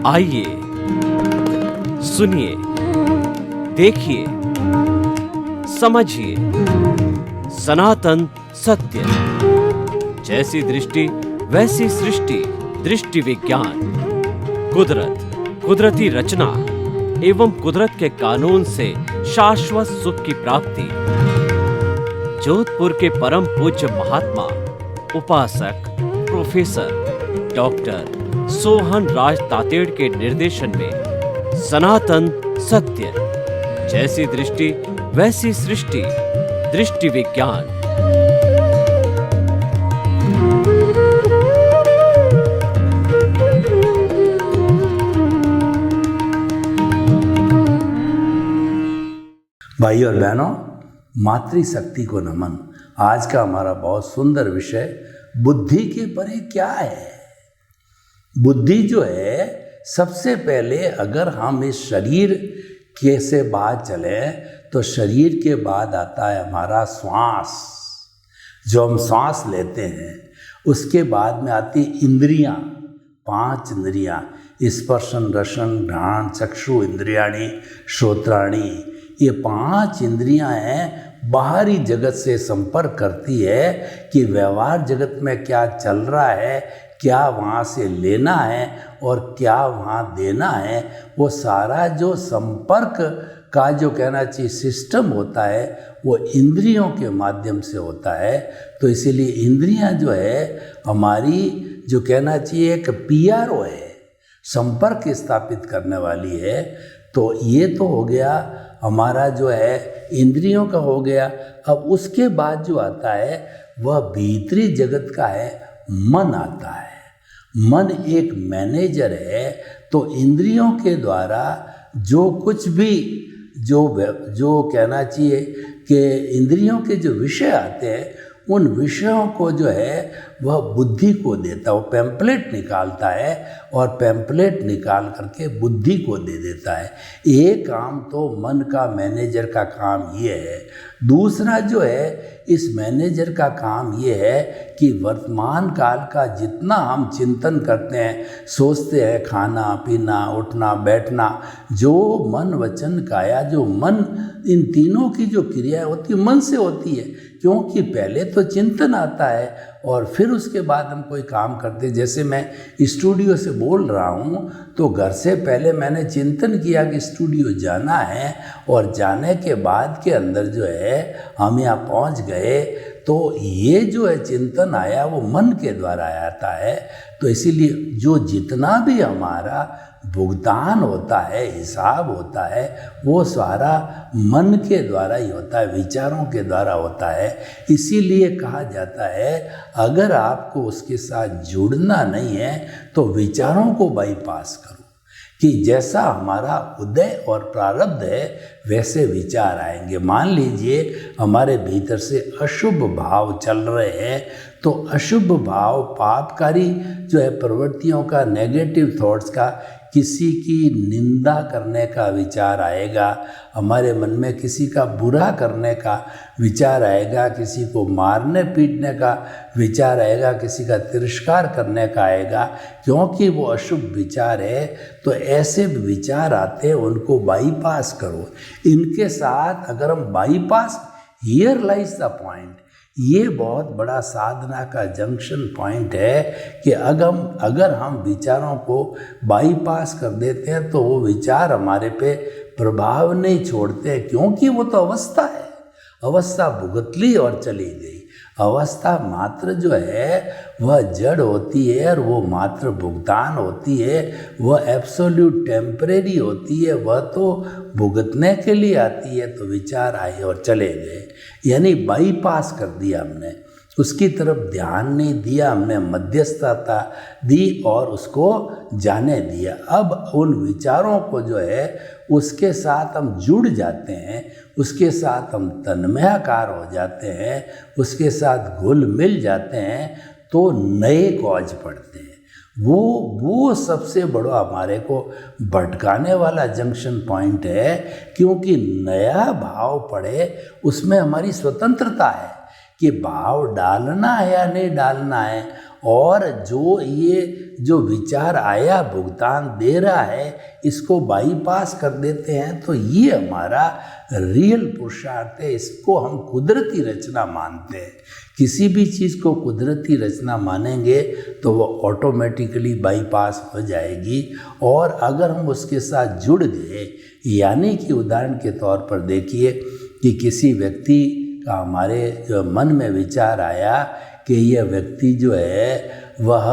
आइए सुनिए, देखिए, समझिए सनातन सत्य। जैसी दृष्टि वैसी सृष्टि, दृष्टि विज्ञान। कुदरत, कुदरती रचना एवं कुदरत के कानून से शाश्वत सुख की प्राप्ति। जोधपुर के परम पूज्य महात्मा उपासक प्रोफेसर डॉक्टर सोहन राज तातेड़ के निर्देशन में सनातन सत्य। जैसी दृष्टि वैसी सृष्टि, दृष्टि विज्ञान। भाई और बहनों, मातृशक्ति को नमन। आज का हमारा बहुत सुंदर विषय बुद्धि के परे क्या है। बुद्धि जो है, सबसे पहले अगर हम इस शरीर के से बात चले तो शरीर के बाद आता है हमारा श्वास। जो हम श्वास लेते हैं उसके बाद में आती इंद्रियां, 5 इंद्रियां, स्पर्शन रसन घ्राण चक्षु इंद्रियाणी श्रोत्राणी। ये 5 इंद्रियां हैं, बाहरी जगत से संपर्क करती है कि व्यवहार जगत में क्या चल रहा है, क्या वहाँ से लेना है और क्या वहाँ देना है। वो सारा जो संपर्क का जो कहना चाहिए सिस्टम होता है वो इंद्रियों के माध्यम से होता है। तो इसीलिए इंद्रियां जो है हमारी जो कहना चाहिए एक PRO है, संपर्क स्थापित करने वाली है। तो ये तो हो गया हमारा जो है इंद्रियों का हो गया। अब उसके बाद जो आता है वह भीतरी जगत का है, मन आता है। मन एक मैनेजर है। तो इंद्रियों के द्वारा जो कुछ भी जो कहना चाहिए कि इंद्रियों के जो विषय आते हैं उन विषयों को जो है वह बुद्धि को देता है। वो पैम्पलेट निकालता है और पैम्पलेट निकाल करके बुद्धि को दे देता है। ये काम तो मन का मैनेजर का काम ये है। दूसरा जो है इस मैनेजर का काम ये है कि वर्तमान काल का जितना हम चिंतन करते हैं, सोचते हैं, खाना पीना उठना बैठना, जो मन वचन काया, जो मन, इन तीनों की जो क्रिया होती है मन से होती है। क्योंकि पहले तो चिंतन आता है और फिर उसके बाद हम कोई काम करते। जैसे मैं स्टूडियो से बोल रहा हूँ तो घर से पहले मैंने चिंतन किया कि स्टूडियो जाना है और जाने के बाद के अंदर जो है हम यहाँ पहुँच गए। तो ये जो है चिंतन आया वो मन के द्वारा आता है। तो इसीलिए जो जितना भी हमारा भुगतान होता है, हिसाब होता है, वो सारा मन के द्वारा ही होता है, विचारों के द्वारा होता है। इसीलिए कहा जाता है अगर आपको उसके साथ जुड़ना नहीं है तो विचारों को बाईपास करो, कि जैसा हमारा उदय और प्रारब्ध है वैसे विचार आएंगे। मान लीजिए हमारे भीतर से अशुभ भाव चल रहे हैं तो अशुभ भाव पापकारी जो है प्रवृत्तियों का, नेगेटिव थॉट्स का, किसी की निंदा करने का विचार आएगा हमारे मन में, किसी का बुरा करने का विचार आएगा, किसी को मारने पीटने का विचार आएगा, किसी का तिरस्कार करने का आएगा, क्योंकि वो अशुभ विचार है। तो ऐसे विचार आते हैं, उनको बाईपास करो। इनके साथ अगर हम bypass, here lies the point, ये बहुत बड़ा साधना का जंक्शन पॉइंट है कि अगर हम विचारों को बाईपास कर देते हैं तो वो विचार हमारे पे प्रभाव नहीं छोड़ते, क्योंकि वो तो अवस्था है। अवस्था भुगत ली और चली गई। अवस्था मात्र जो है वह जड़ होती है और वो मात्र भुगतान होती है, वह एब्सोल्यूट टेम्परेरी होती है, वह तो भुगतने के लिए आती है। तो विचार आए और चले गए, यानी बाईपास कर दिया हमने, उसकी तरफ ध्यान नहीं दिया, हमने मध्यस्थता दी और उसको जाने दिया। अब उन विचारों को जो है उसके साथ हम जुड़ जाते हैं, उसके साथ हम तन्मयाकार हो जाते हैं, उसके साथ घुल मिल जाते हैं, तो नए कॉज पड़ते हैं। वो सबसे बड़ा हमारे को भटकाने वाला जंक्शन पॉइंट है, क्योंकि नया भाव पड़े उसमें हमारी स्वतंत्रता है कि भाव डालना है या नहीं डालना है, और जो विचार आया भुगतान दे रहा है, इसको बाईपास कर देते हैं, तो ये हमारा रियल पुरुषार्थ है। इसको हम कुदरती रचना मानते हैं। किसी भी चीज़ को कुदरती रचना मानेंगे तो वो ऑटोमेटिकली बाईपास हो जाएगी। और अगर हम उसके साथ जुड़ गए, यानी कि उदाहरण के तौर पर देखिए कि किसी व्यक्ति का हमारे जो मन में विचार आया कि यह व्यक्ति जो है वह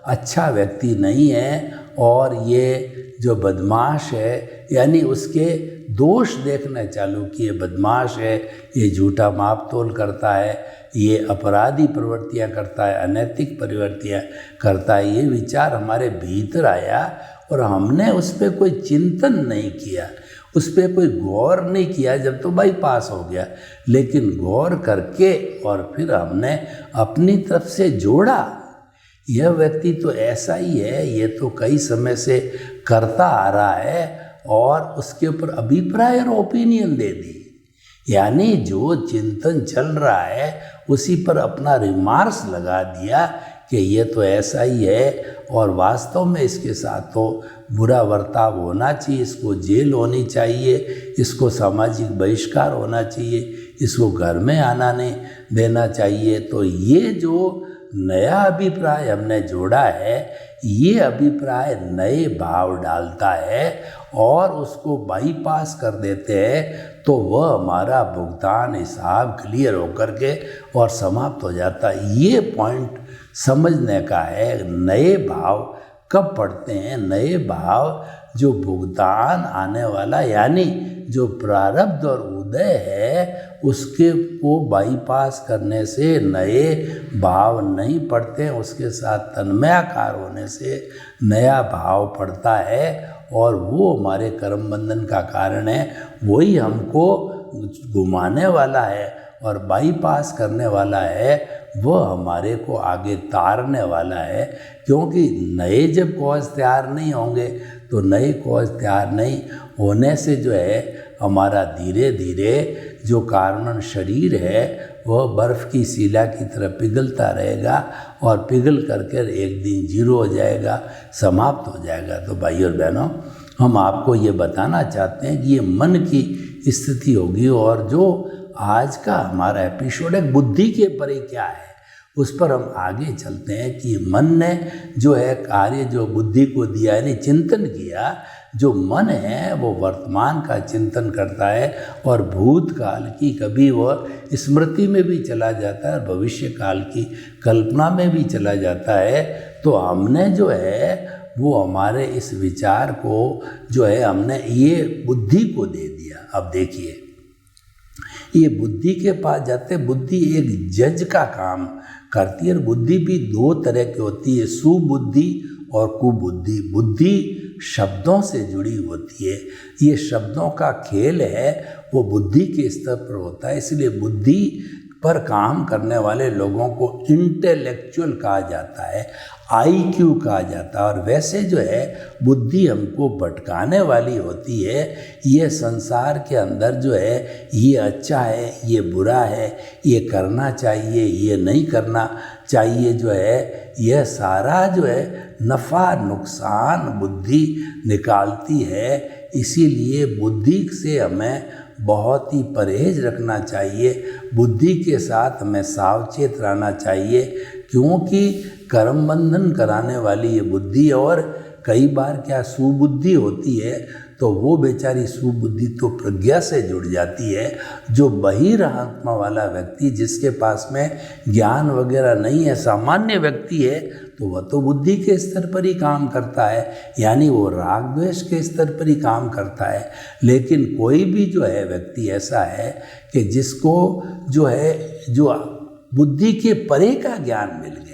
अच्छा व्यक्ति नहीं है और ये जो बदमाश है, यानी उसके दोष देखना चालू किए, बदमाश है, ये झूठा माप तोल करता है, ये अपराधी प्रवृत्तियाँ करता है, अनैतिक प्रवृत्तियाँ करता है, ये विचार हमारे भीतर आया और हमने उस पर कोई चिंतन नहीं किया, उस पर कोई गौर नहीं किया, जब तो बाईपास हो गया। लेकिन गौर करके और फिर हमने अपनी तरफ से जोड़ा, यह व्यक्ति तो ऐसा ही है, ये तो कई समय से करता आ रहा है, और उसके ऊपर अभिप्राय और ओपिनियन दे दी, यानी जो चिंतन चल रहा है उसी पर अपना रिमार्क्स लगा दिया कि ये तो ऐसा ही है और वास्तव में इसके साथ तो बुरा बर्ताव होना चाहिए, इसको जेल होनी चाहिए, इसको सामाजिक बहिष्कार होना चाहिए, इसको घर में आना नहीं देना चाहिए। तो ये जो नया अभिप्राय हमने जोड़ा है, ये अभिप्राय नए भाव डालता है और उसको बाईपास कर देते हैं, तो वह हमारा भुगतान हिसाब क्लियर होकर के और समाप्त हो जाता है। ये पॉइंट समझने का है। नए भाव कब पड़ते हैं? नए भाव जो भुगतान आने वाला, यानी जो प्रारब्ध और उदय है, उसके को बाईपास करने से नए भाव नहीं पड़ते, उसके साथ तन्मयाकार होने से नया भाव पड़ता है और वो हमारे कर्म बंधन का कारण है। वही हमको घुमाने वाला है और बाईपास करने वाला है, वह हमारे को आगे तारने वाला है। क्योंकि नए जब कॉज तैयार नहीं होंगे तो नए कॉज तैयार नहीं होने से जो है हमारा धीरे धीरे जो कारण शरीर है वह बर्फ़ की शिला की तरह पिघलता रहेगा और पिघल करके एक दिन जीरो हो जाएगा, समाप्त हो जाएगा। तो भाइयों और बहनों, हम आपको ये बताना चाहते हैं कि ये मन की स्थिति होगी। और जो आज का हमारा एपिसोड है बुद्धि के परे क्या है, उस पर हम आगे चलते हैं कि मन ने जो है कार्य जो बुद्धि को दिया, यानी चिंतन किया। जो मन है वो वर्तमान का चिंतन करता है और भूतकाल की कभी वह स्मृति में भी चला जाता है और भविष्य काल की कल्पना में भी चला जाता है। तो हमने जो है वो हमारे इस विचार को जो है हमने ये बुद्धि को दे दिया। अब देखिए, ये बुद्धि के पास जाते, बुद्धि एक जज का काम करती है। और बुद्धि भी दो तरह की होती है, सुबुद्धि और कुबुद्धि। बुद्धि शब्दों से जुड़ी होती है, ये शब्दों का खेल है, वो बुद्धि के स्तर पर होता है। इसलिए बुद्धि पर काम करने वाले लोगों को इंटेलेक्चुअल कहा जाता है, IQ कहा जाता है। और वैसे जो है बुद्धि हमको भटकाने वाली होती है। ये संसार के अंदर जो है ये अच्छा है, ये बुरा है, ये करना चाहिए, ये नहीं करना चाहिए, जो है यह सारा जो है नफ़ा नुकसान बुद्धि निकालती है। इसीलिए बुद्धि से हमें बहुत ही परहेज रखना चाहिए, बुद्धि के साथ हमें सावचेत रहना चाहिए, क्योंकि कर्म बंधन कराने वाली ये बुद्धि, और कई बार क्या सुबुद्धि होती है तो वो बेचारी सुबुद्धि तो प्रज्ञा से जुड़ जाती है। जो बहिरात्मा वाला व्यक्ति, जिसके पास में ज्ञान वगैरह नहीं है, सामान्य व्यक्ति है, तो वह तो बुद्धि के स्तर पर ही काम करता है, यानी वो राग द्वेष के स्तर पर ही काम करता है। लेकिन कोई भी जो है व्यक्ति ऐसा है कि जिसको जो है जो बुद्धि के परे का ज्ञान मिल गया,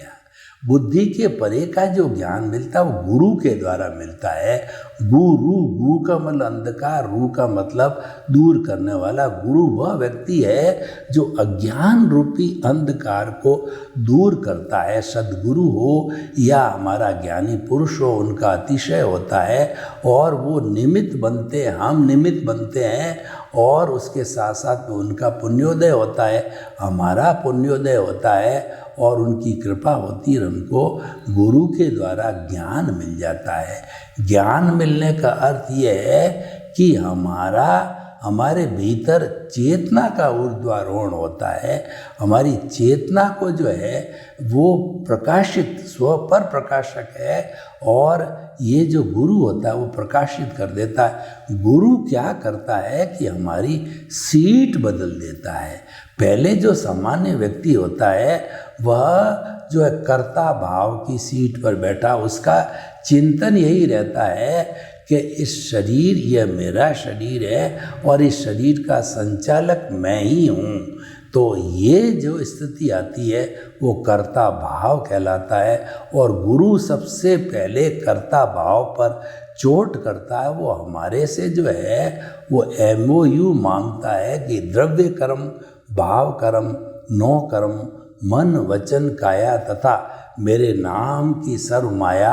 बुद्धि के परे का जो ज्ञान मिलता है वो गुरु के द्वारा मिलता है। गुरु, गु का मतलब अंधकार, रू का मतलब दूर करने वाला। गुरु वह व्यक्ति है जो अज्ञान रूपी अंधकार को दूर करता है। सद्गुरु हो या हमारा ज्ञानी पुरुष हो, उनका अतिशय होता है और वो निमित्त बनते हैं, हम निमित्त बनते हैं, और उसके साथ साथ में उनका पुण्योदय होता है, हमारा पुण्योदय होता है। और उनकी कृपा होती है, हमको गुरु के द्वारा ज्ञान मिल जाता है। ज्ञान मिलने का अर्थ ये है कि हमारे भीतर चेतना का ऊर्ध्वारोहण होता है। हमारी चेतना को जो है वो प्रकाशित, स्व पर प्रकाशक है, और ये जो गुरु होता है वो प्रकाशित कर देता है। गुरु क्या करता है कि हमारी सीट बदल देता है। पहले जो सामान्य व्यक्ति होता है वह जो है कर्ता भाव की सीट पर बैठा, उसका चिंतन यही रहता है कि इस शरीर, यह मेरा शरीर है और इस शरीर का संचालक मैं ही हूँ। तो ये जो स्थिति आती है वो कर्ता भाव कहलाता है, और गुरु सबसे पहले कर्ता भाव पर चोट करता है। वो हमारे से जो है वो MOU मांगता है कि द्रव्य कर्म, भाव कर्म, नौ कर्म, मन वचन काया तथा मेरे नाम की सर्व माया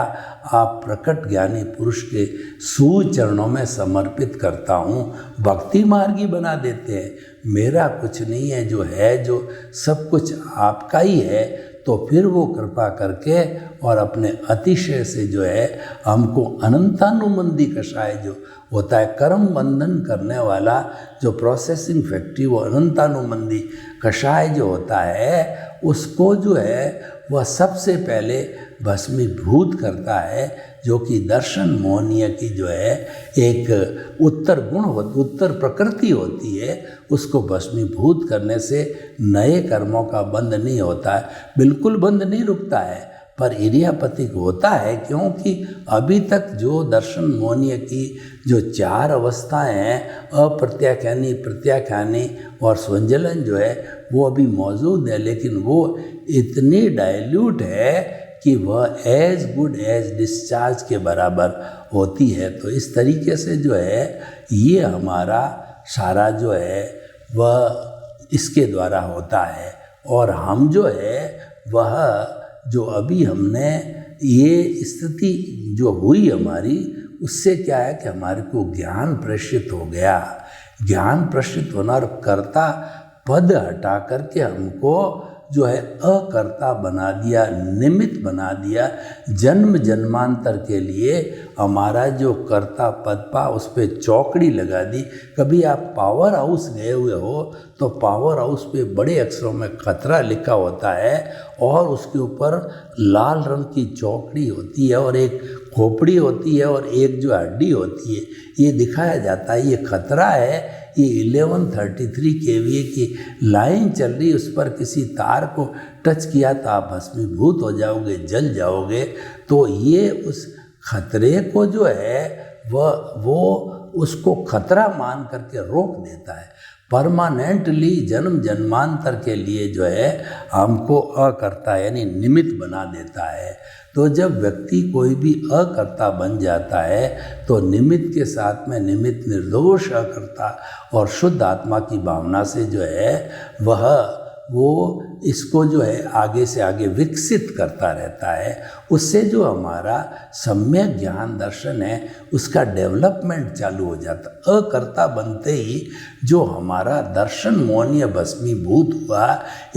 आप प्रकट ज्ञानी पुरुष के सुचरणों में समर्पित करता हूँ। भक्ति मार्गी बना देते हैं, मेरा कुछ नहीं है, जो है जो सब कुछ आपका ही है। तो फिर वो कृपा करके और अपने अतिशय से जो है हमको अनंतानुबंधी कषाय जो होता है, कर्म बंधन करने वाला जो प्रोसेसिंग फैक्ट्री, वो अनंतानुबंधी कषाय जो होता है उसको जो है वह सबसे पहले भस्मीभूत करता है, जो कि दर्शन मोहनीय की जो है एक उत्तर गुण उत्तर प्रकृति होती है। उसको भस्मीभूत करने से नए कर्मों का बंध नहीं होता है, बिल्कुल बंध नहीं रुकता है, पर इरियापतिक होता है, क्योंकि अभी तक जो दर्शन मोहनीय की जो 4 अवस्थाएं हैं, अप्रत्याख्यानी, प्रत्याख्यानी और स्वंजलन जो है वो अभी मौजूद है, लेकिन वो इतनी डाइल्यूट है कि वह एज गुड एज डिस्चार्ज के बराबर होती है। तो इस तरीके से जो है ये हमारा सारा जो है वह इसके द्वारा होता है, और हम जो है वह जो अभी हमने ये स्थिति जो हुई हमारी, उससे क्या है कि हमारे को ज्ञान प्रेषित हो गया। ज्ञान प्रेषित होना और कर्ता पद हटा करके हमको जो है अकर्ता बना दिया, निमित्त बना दिया। जन्म जन्मांतर के लिए हमारा जो कर्ता पद पा उस पर चौकड़ी लगा दी। कभी आप पावर हाउस गए हुए हो तो पावर हाउस पे बड़े अक्षरों में खतरा लिखा होता है, और उसके ऊपर लाल रंग की चौकड़ी होती है और एक खोपड़ी होती है और एक जो हड्डी होती है, ये दिखाया जाता है ये खतरा है। ये 1133 kVA की लाइन चल रही, उस पर किसी तार को टच किया तो आप भस्मीभूत हो जाओगे, जल जाओगे। तो ये उस खतरे को जो है वो उसको खतरा मान करके रोक देता है। परमानेंटली जन्म जन्मांतर के लिए जो है हमको अकर्ता यानी निमित्त बना देता है। तो जब व्यक्ति कोई भी अकर्ता बन जाता है तो निमित्त के साथ में निमित्त निर्दोष अकर्ता और शुद्ध आत्मा की भावना से जो है वो इसको जो है आगे से आगे विकसित करता रहता है। उससे जो हमारा सम्यक ज्ञान दर्शन है उसका डेवलपमेंट चालू हो जाता। अकर्ता बनते ही जो हमारा दर्शन मोहनीय भस्मीभूत हुआ,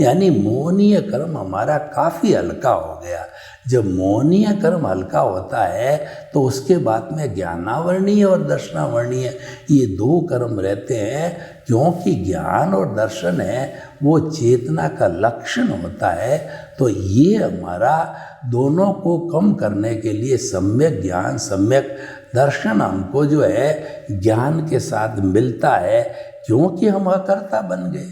यानी मोहनीय कर्म हमारा काफ़ी हल्का हो गया। जब मोहनीय कर्म हल्का होता है तो उसके बाद में ज्ञानावर्णीय और दर्शनावर्णीय ये 2 कर्म रहते हैं, क्योंकि ज्ञान और दर्शन है वो चेतना का लक्षण होता है। तो ये हमारा दोनों को कम करने के लिए सम्यक ज्ञान सम्यक दर्शन हमको जो है ज्ञान के साथ मिलता है, क्योंकि हम अकर्ता बन गए।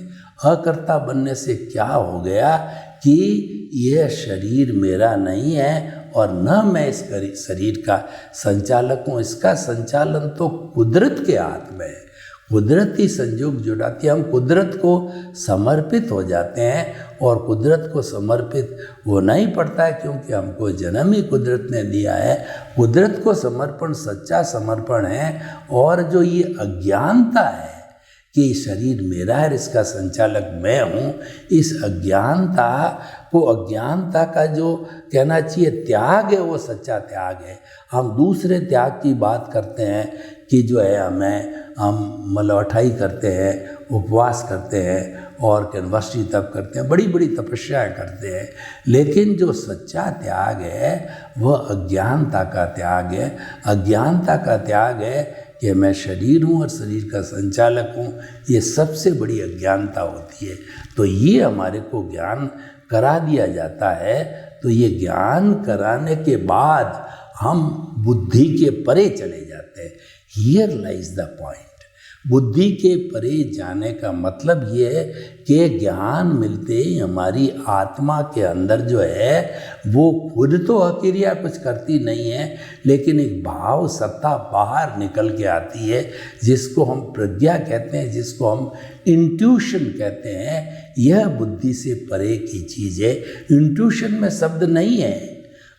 अकर्ता बनने से क्या हो गया कि यह शरीर मेरा नहीं है और न मैं इस शरीर का संचालक हूँ। इसका संचालन तो कुदरत के हाथ में है। कुदरती संयोग जुड़ाती है, हम कुदरत को समर्पित हो जाते हैं, और कुदरत को समर्पित होना ही पड़ता है, क्योंकि हमको जन्म ही कुदरत ने दिया है। कुदरत को समर्पण सच्चा समर्पण है। और जो ये अज्ञानता है कि शरीर मेरा है, इसका संचालक मैं हूँ, इस अज्ञानता को, अज्ञानता का जो कहना चाहिए त्याग है, वो सच्चा त्याग है। हम दूसरे त्याग की बात करते हैं कि जो है हम मलौठाई करते हैं, उपवास करते हैं और वष्टि तप करते हैं, बड़ी बड़ी तपस्याएं करते हैं, लेकिन जो सच्चा त्याग है वह अज्ञानता का त्याग है। अज्ञानता का त्याग है कि मैं शरीर हूँ और शरीर का संचालक हूँ, ये सबसे बड़ी अज्ञानता होती है। तो ये हमारे को ज्ञान करा दिया जाता है। तो ये ज्ञान कराने के बाद हम बुद्धि के परे चले जाते हैं। Here lies the point. बुद्धि के परे जाने का मतलब ये है कि ज्ञान मिलते ही हमारी आत्मा के अंदर जो है वो खुद तो अक्रिया कुछ करती नहीं है, लेकिन एक भाव सत्ता बाहर निकल के आती है, जिसको हम प्रज्ञा कहते हैं, जिसको हम इंट्यूशन कहते हैं। यह बुद्धि से परे की चीज़ है। इंट्यूशन में शब्द नहीं है,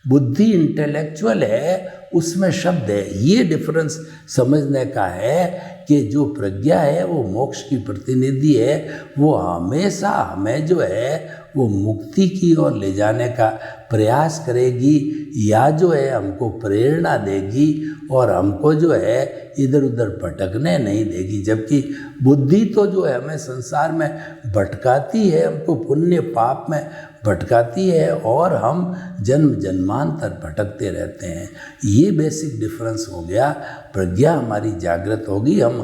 बुद्धि इंटेलेक्चुअल है, उसमें शब्द है। ये डिफरेंस समझने का है कि जो प्रज्ञा है वो मोक्ष की प्रतिनिधि है, वो हमेशा हमें जो है वो मुक्ति की ओर ले जाने का प्रयास करेगी, या जो है हमको प्रेरणा देगी और हमको जो है इधर उधर भटकने नहीं देगी। जबकि बुद्धि तो जो है हमें संसार में भटकाती है, हमको पुण्य पाप में भटकाती है और हम जन्म जन्मांतर भटकते रहते हैं। ये बेसिक डिफरेंस हो गया। प्रज्ञा हमारी जागृत होगी, हम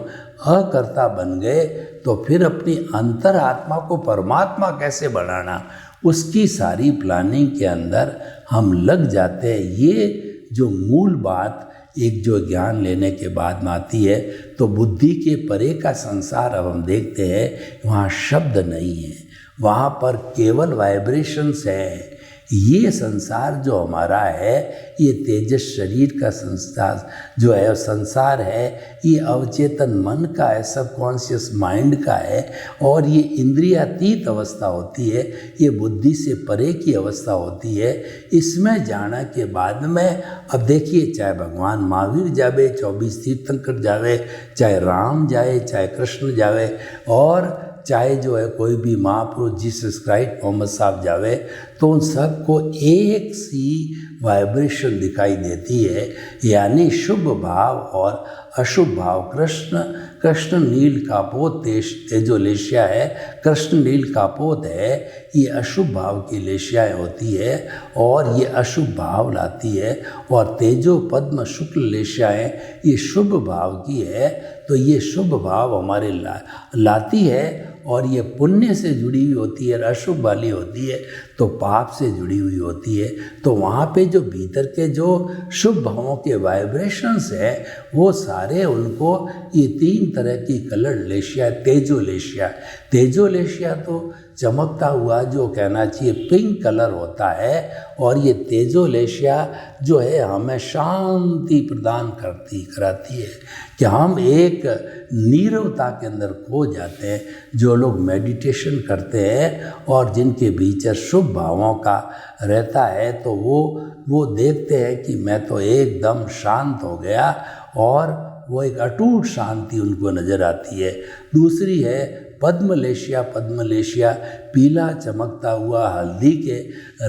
अकर्ता बन गए, तो फिर अपनी अंतर आत्मा को परमात्मा कैसे बनाना, उसकी सारी प्लानिंग के अंदर हम लग जाते हैं। ये जो मूल बात एक जो ज्ञान लेने के बाद में आती है, तो बुद्धि के परे का संसार अब हम देखते हैं, वहाँ शब्द नहीं है, वहाँ पर केवल वाइब्रेशंस है। ये संसार जो हमारा है, ये तेजस शरीर का संसार जो है, संसार है, ये अवचेतन मन का है, सबकॉन्शियस माइंड का है, और ये इंद्रियातीत अवस्था होती है, ये बुद्धि से परे की अवस्था होती है। इसमें जाना के बाद में अब देखिए, चाहे भगवान महावीर जावे, 24 तीर्थंकर जावे, चाहे राम जाए, चाहे कृष्ण जावे, और चाहे जो है कोई भी महापुरुष जीसस क्राइस्ट मोहम्मद साहब जावे, तो उन सबको एक सी वाइब्रेशन दिखाई देती है, यानी शुभ भाव और अशुभ भाव। कृष्ण नील कापोत तेजो लेशिया है, कृष्ण नील कापोत है, ये अशुभ भाव की लेशियाएँ होती है और ये अशुभ भाव लाती है, और तेजो पद्म शुक्ल लेशियाएँ ये शुभ भाव की है। तो ये शुभ भाव हमारे लाती है, और ये पुण्य से जुड़ी हुई होती है, अशुभ वाली होती है तो पाप से जुड़ी हुई होती है। तो वहाँ पे जो भीतर के जो शुभ भावों के वाइब्रेशंस है, वो सारे उनको ये 3 तरह की कलर लेशिया, तेजो लेशिया तो चमकता हुआ जो कहना चाहिए पिंक कलर होता है, और ये तेजो लेशिया जो है हमें शांति प्रदान कराती है कि हम एक नीरवता के अंदर खो जाते हैं। जो लोग मेडिटेशन करते हैं और जिनके भीतर शुभ भावों का रहता है, तो वो देखते हैं कि मैं तो एकदम शांत हो गया, और वो एक अटूट शांति उनको नज़र आती है। दूसरी है पद्मलेशिया पीला चमकता हुआ हल्दी के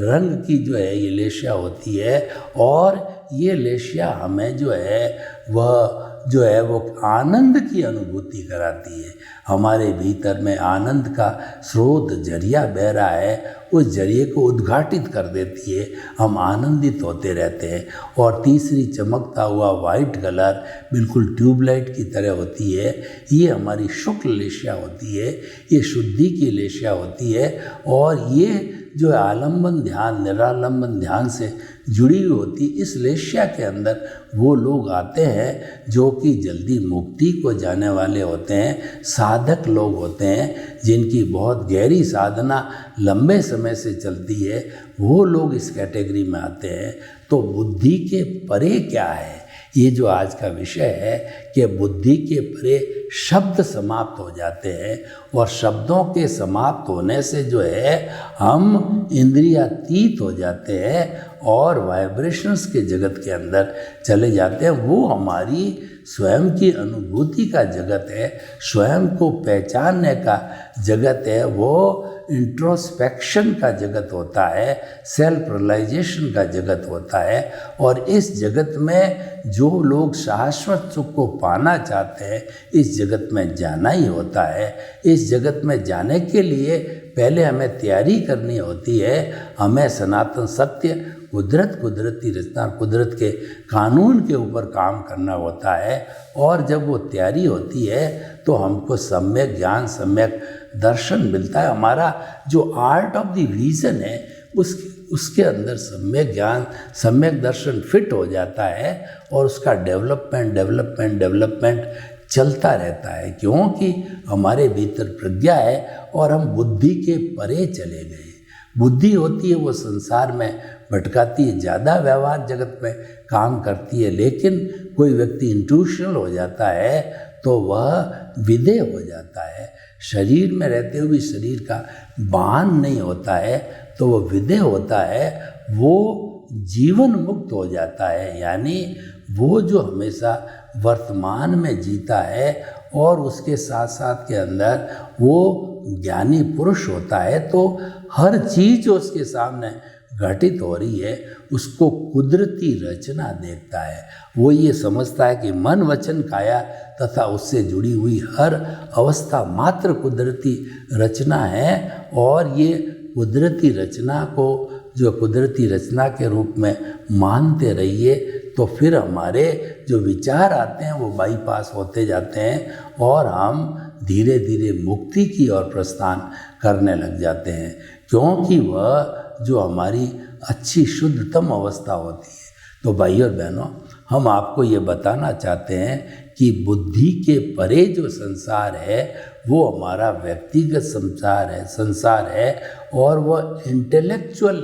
रंग की जो है ये लेशिया होती है, और ये लेशिया हमें जो है वो आनंद की अनुभूति कराती है। हमारे भीतर में आनंद का स्रोत जरिया बह रहा है, उस जरिए को उद्घाटित कर देती है, हम आनंदित होते रहते हैं। और तीसरी चमकता हुआ वाइट कलर बिल्कुल ट्यूबलाइट की तरह होती है, ये हमारी शुक्ल लेशिया होती है, ये शुद्धि की लेशिया होती है, और ये जो आलम्बन ध्यान निरालंबन ध्यान से जुड़ी हुई होती। इस लेशिया के अंदर वो लोग आते हैं जो कि जल्दी मुक्ति को जाने वाले होते हैं, साधक लोग होते हैं, जिनकी बहुत गहरी साधना लंबे समय से चलती है, वो लोग इस कैटेगरी में आते हैं। तो बुद्धि के परे क्या है, ये जो आज का विषय है कि बुद्धि के परे शब्द समाप्त हो जाते हैं, और शब्दों के समाप्त होने से जो है हम इंद्रियातीत हो जाते हैं और वाइब्रेशंस के जगत के अंदर चले जाते हैं। वो हमारी स्वयं की अनुभूति का जगत है, स्वयं को पहचानने का जगत है, वो इंट्रोस्पेक्शन का जगत होता है, सेल्फ रियलाइजेशन का जगत होता है। और इस जगत में जो लोग शाश्वत सुख को पाना चाहते हैं, इस जगत में जाना ही होता है। इस जगत में जाने के लिए पहले हमें तैयारी करनी होती है। हमें सनातन सत्य, कुदरती रचना, कुदरत के कानून के ऊपर काम करना होता है। और जब वो तैयारी होती है तो हमको सम्यक ज्ञान, सम्यक दर्शन मिलता है। हमारा जो आर्ट ऑफ द विजन है उसके अंदर सम्यक ज्ञान, सम्यक दर्शन फिट हो जाता है और उसका डेवलपमेंट चलता रहता है, क्योंकि हमारे भीतर प्रज्ञा है और हम बुद्धि के परे चले गए। बुद्धि होती है वो संसार में भटकाती है, ज़्यादा व्यवहार जगत में काम करती है। लेकिन कोई व्यक्ति इंट्यूशनल हो जाता है तो वह विदेह हो जाता है। शरीर में रहते हुए शरीर का भान नहीं होता है तो वो विदेह होता है, वो जीवन मुक्त हो जाता है। यानी वो जो हमेशा वर्तमान में जीता है और उसके साथ साथ के अंदर वो ज्ञानी पुरुष होता है, तो हर चीज़ जो उसके सामने घटित हो रही है उसको कुदरती रचना देखता है। वो ये समझता है कि मन, वचन, काया तथा उससे जुड़ी हुई हर अवस्था मात्र कुदरती रचना है। और ये कुदरती रचना को जो कुदरती रचना के रूप में मानते रहिए, तो फिर हमारे जो विचार आते हैं वो बाईपास होते जाते हैं और हम धीरे धीरे मुक्ति की ओर प्रस्थान करने लग जाते हैं, क्योंकि वह जो हमारी अच्छी शुद्धतम अवस्था होती है। तो भाई और बहनों, हम आपको ये बताना चाहते हैं कि बुद्धि के परे जो संसार है वो हमारा व्यक्तिगत संसार है और वह इंटेलेक्चुअल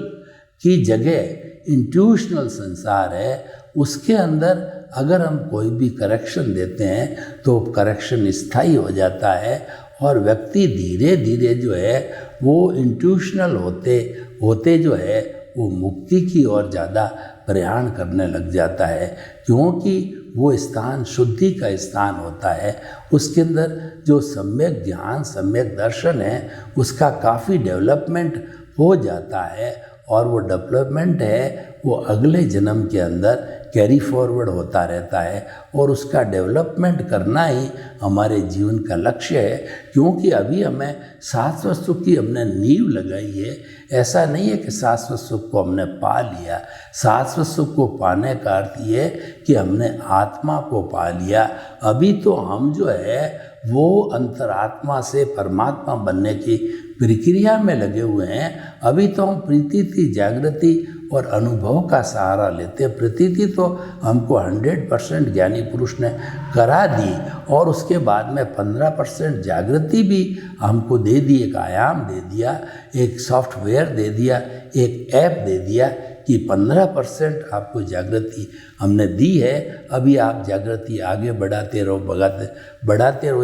की जगह इंट्यूशनल संसार है। उसके अंदर अगर हम कोई भी करेक्शन देते हैं तो करेक्शन स्थायी हो जाता है और व्यक्ति धीरे धीरे जो है वो इंट्यूशनल होते जो है वो मुक्ति की ओर ज़्यादा प्रयाण करने लग जाता है, क्योंकि वो स्थान शुद्धि का स्थान होता है। उसके अंदर जो सम्यक ज्ञान, सम्यक दर्शन है उसका काफ़ी डेवलपमेंट हो जाता है और वो डेवलपमेंट है वो अगले जन्म के अंदर कैरी फॉरवर्ड होता रहता है और उसका डेवलपमेंट करना ही हमारे जीवन का लक्ष्य है। क्योंकि अभी हमें शाश्वत सुख की हमने नींव लगाई है। ऐसा नहीं है कि शाश्वत सुख को हमने पा लिया। शाश्वत सुख को पाने का अर्थ ये है कि हमने आत्मा को पा लिया। अभी तो हम जो है वो अंतरात्मा से परमात्मा बनने की प्रक्रिया में लगे हुए हैं। अभी तो हम प्रतीति, जागृति और अनुभव का सहारा लेते हैं। प्रतीति तो हमको 100% ज्ञानी पुरुष ने करा दी और उसके बाद में 15% जागृति भी हमको दे दी, एक आयाम दे दिया, एक सॉफ्टवेयर दे दिया, एक ऐप दे दिया कि 15% आपको जागृति हमने दी है। अभी आप जागृति आगे बढ़ाते रहो,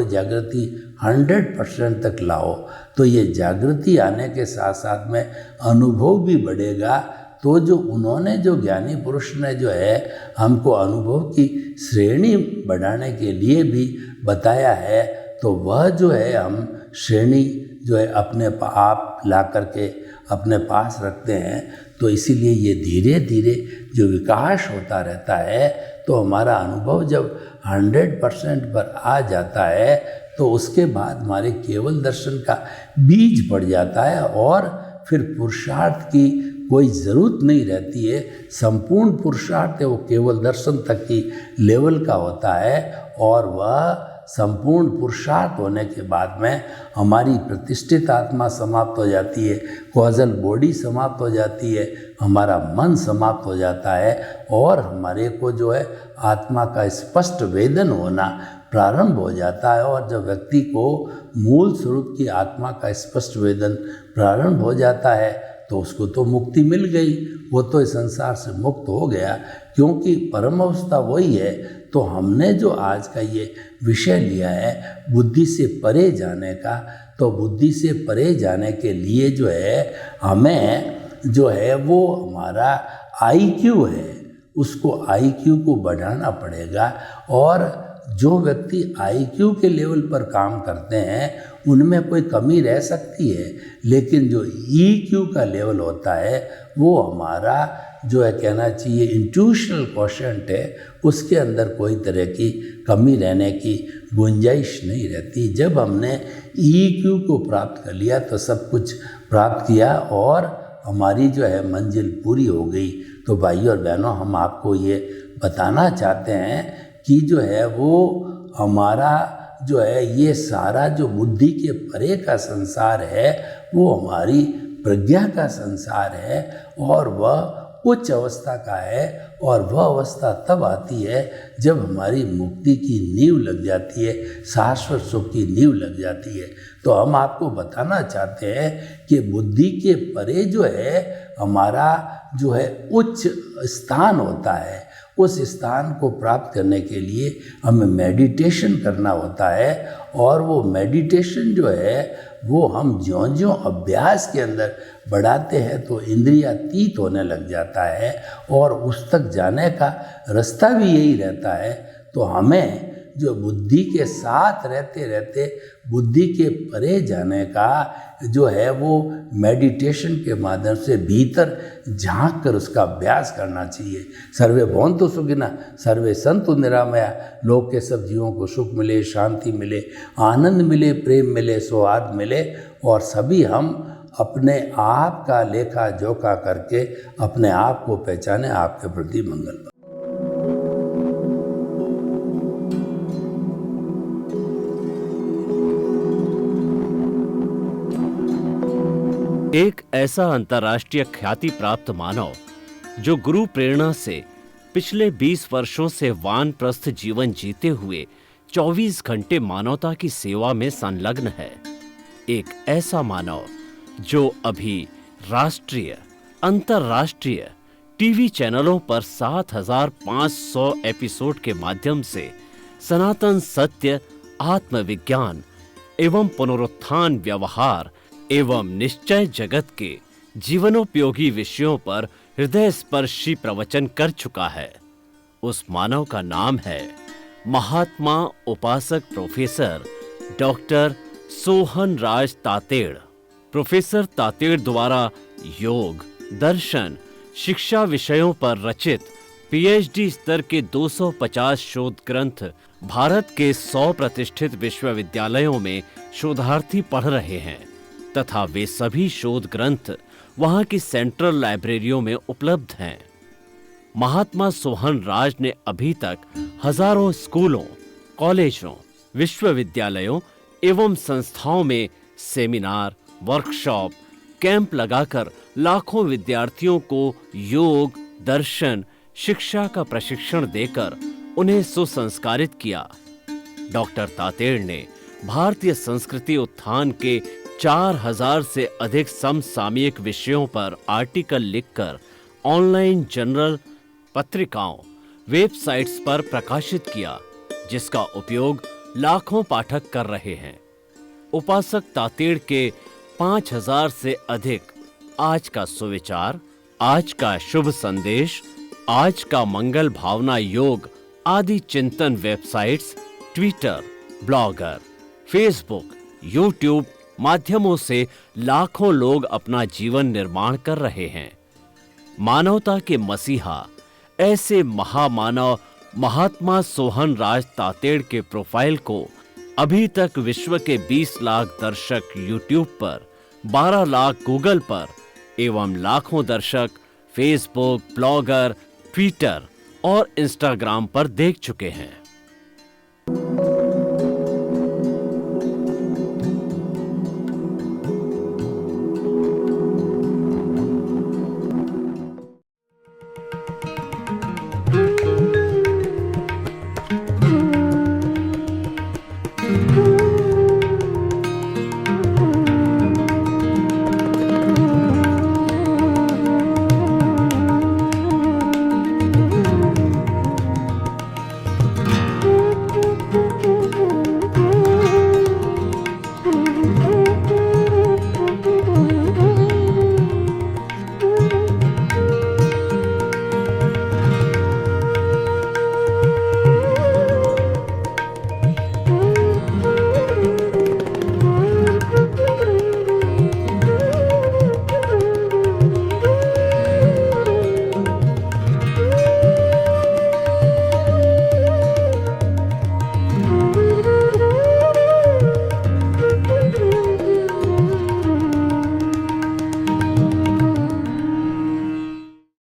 जागृति 100% तक लाओ। तो ये जागृति आने के साथ साथ में अनुभव भी बढ़ेगा। तो जो उन्होंने जो ज्ञानी पुरुष ने जो है हमको अनुभव की श्रेणी बढ़ाने के लिए भी बताया है, तो वह जो है हम श्रेणी जो है अपने आप ला करके अपने पास रखते हैं। तो इसीलिए ये धीरे धीरे जो विकास होता रहता है, तो हमारा अनुभव जब 100% पर आ जाता है तो उसके बाद हमारे केवल दर्शन का बीज पड़ जाता है और फिर पुरुषार्थ की कोई ज़रूरत नहीं रहती है। संपूर्ण पुरुषार्थ है वो केवल दर्शन तक की लेवल का होता है और वह संपूर्ण पुरुषार्थ होने के बाद में हमारी प्रतिष्ठित आत्मा समाप्त हो जाती है, कॉजल बॉडी समाप्त हो जाती है, हमारा मन समाप्त हो जाता है और हमारे को जो है आत्मा का स्पष्ट वेदन होना प्रारंभ हो जाता है। और जब व्यक्ति को मूल स्वरूप की आत्मा का स्पष्ट वेदन प्रारंभ हो जाता है तो उसको तो मुक्ति मिल गई, वो तो इस संसार से मुक्त हो गया, क्योंकि परम अवस्था वही है। तो हमने जो आज का ये विषय लिया है बुद्धि से परे जाने का, तो बुद्धि से परे जाने के लिए जो है हमें जो है वो हमारा IQ है, उसको IQ को बढ़ाना पड़ेगा। और जो व्यक्ति आईक्यू के लेवल पर काम करते हैं उनमें कोई कमी रह सकती है, लेकिन जो ईक्यू का लेवल होता है वो हमारा जो है कहना चाहिए इंट्यूशनल क्वोशेंट है, उसके अंदर कोई तरह की कमी रहने की गुंजाइश नहीं रहती। जब हमने ईक्यू को प्राप्त कर लिया तो सब कुछ प्राप्त किया और हमारी जो है मंजिल पूरी हो गई। तो भाइयों और बहनों, हम आपको ये बताना चाहते हैं कि जो है वो हमारा जो है ये सारा जो बुद्धि के परे का संसार है वो हमारी प्रज्ञा का संसार है और वह उच्च अवस्था का है। और वह अवस्था तब आती है जब हमारी मुक्ति की नींव लग जाती है, शाश्वत सुख की नींव लग जाती है। तो हम आपको बताना चाहते हैं कि बुद्धि के परे जो है हमारा जो है उच्च स्थान होता है, उस स्थान को प्राप्त करने के लिए हमें मेडिटेशन करना होता है। और वो मेडिटेशन जो है वो हम ज्यों-ज्यों अभ्यास के अंदर बढ़ाते हैं तो इंद्रियातीत होने लग जाता है और उस तक जाने का रास्ता भी यही रहता है। तो हमें जो बुद्धि के साथ रहते रहते बुद्धि के परे जाने का जो है वो मेडिटेशन के माध्यम से भीतर झांक कर उसका अभ्यास करना चाहिए। सर्वे भवन्तु सुखिनः, सर्वे सन्तु निरामया। लोक के सब जीवों को सुख मिले, शांति मिले, आनंद मिले, प्रेम मिले, सौहार्द मिले और सभी हम अपने आप का लेखा जोखा करके अपने आप को पहचाने। आपके प्रति मंगल। एक ऐसा अंतर्राष्ट्रीय ख्याति प्राप्त मानव जो गुरु प्रेरणा से पिछले 20 वर्षों से वानप्रस्थ जीवन जीते हुए 24 घंटे मानवता की सेवा में संलग्न है। एक ऐसा मानव जो अभी राष्ट्रीय, अंतर्राष्ट्रीय टीवी चैनलों पर 7,500 एपिसोड के माध्यम से सनातन सत्य, आत्मविज्ञान एवं पुनरुत्थान व्यवहार एवं निश्चय जगत के जीवनोपयोगी विषयों पर हृदय स्पर्शी प्रवचन कर चुका है। उस मानव का नाम है महात्मा उपासक प्रोफेसर डॉक्टर सोहन राज तातेड़। प्रोफेसर तातेड़ द्वारा योग, दर्शन, शिक्षा विषयों पर रचित पीएचडी स्तर के 250 शोध ग्रंथ भारत के 100 प्रतिष्ठित विश्वविद्यालयों में शोधार्थी पढ़ रहे हैं तथा वे सभी शोध ग्रंथ वहां की सेंट्रल लाइब्रेरियों में उपलब्ध हैं। महात्मा सोहन राज ने अभी तक हजारों स्कूलों, कॉलेजों, विश्वविद्यालयों एवं संस्थाओं में सेमिनार, वर्कशॉप, कैंप लगाकर लाखों विद्यार्थियों को योग, दर्शन, शिक्षा का प्रशिक्षण देकर उन्हें सुसंस्कारित किया। डॉक्टर तातेड़ ने भारतीय संस्कृति उत्थान के 4000 से अधिक समसामयिक विषयों पर आर्टिकल लिखकर ऑनलाइन जर्नल, पत्रिकाओं, वेबसाइट्स पर प्रकाशित किया, जिसका उपयोग लाखों पाठक कर रहे हैं। उपासक तातेड़ के 5000 से अधिक आज का सुविचार, आज का शुभ संदेश, आज का मंगल भावना योग आदि चिंतन websites, Twitter, blogger, Facebook, YouTube माध्यमों से लाखों लोग अपना जीवन निर्माण कर रहे हैं। मानवता के मसीहा ऐसे महामानव महात्मा सोहन राज तातेड़ के प्रोफाइल को अभी तक विश्व के 20 लाख दर्शक यूट्यूब पर, 12 लाख गूगल पर एवं लाखों दर्शक फेसबुक, ब्लॉगर, ट्विटर और इंस्टाग्राम पर देख चुके हैं।